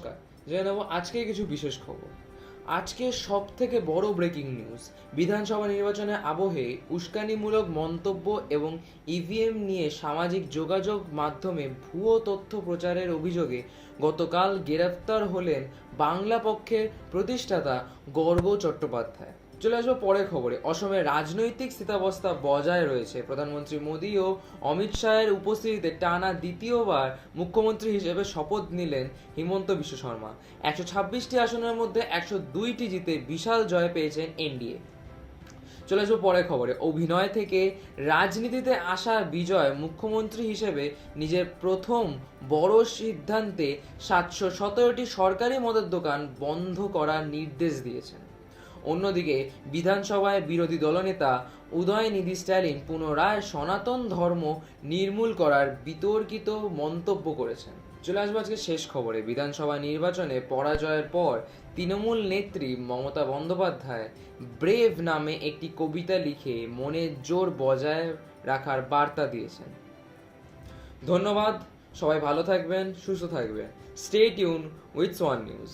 নমস্কার, জেনে নেব আজকে কিছু বিশেষ খবর। আজকে সব থেকে বড় ব্রেকিং নিউজ, বিধানসভা নির্বাচনের আবহে উস্কানিমূলক মন্তব্য এবং ইভিএম নিয়ে সামাজিক যোগাযোগ মাধ্যমে ভুয়ো তথ্য প্রচারের অভিযোগে গতকাল গ্রেফতার হলেন বাংলা পক্ষের প্রতিষ্ঠাতা গর্গ চট্টোপাধ্যায়। চলে আসবো পরের খবরে। অসমের রাজনৈতিক স্থিতাবস্থা বজায় রয়েছে। প্রধানমন্ত্রী মোদী ও অমিত শাহের উপস্থিতিতে টানা দ্বিতীয়বার মুখ্যমন্ত্রী হিসেবে শপথ নিলেন হিমন্ত বিশ্ব শর্মা। 126টি আসনের মধ্যে 102টি জিতে বিশাল জয় পেয়েছেন এনডিএ। চলে আসবো পরের খবরে। অভিনয় থেকে রাজনীতিতে আসার বিজয় মুখ্যমন্ত্রী হিসেবে নিজের প্রথম বড় সিদ্ধান্তে 717টি সরকারি মদের দোকান বন্ধ করার নির্দেশ দিয়েছেন। অন্যদিকে বিধানসভায় বিরোধী দলনেতা উদয়নিধি স্ট্যালিন পুনরায় সনাতন ধর্ম নির্মূল করার বিতর্কিত মন্তব্য করেছেন। চলে আসবো আজকে শেষ খবরে। বিধানসভা নির্বাচনে পরাজয়ের পর তৃণমূল নেত্রী মমতা বন্দ্যোপাধ্যায় ব্রেভ নামে একটি কবিতা লিখে মনের জোর বজায় রাখার বার্তা দিয়েছেন। ধন্যবাদ, সবাই ভালো থাকবেন, সুস্থ থাকবেন। Stay tune with Swan news.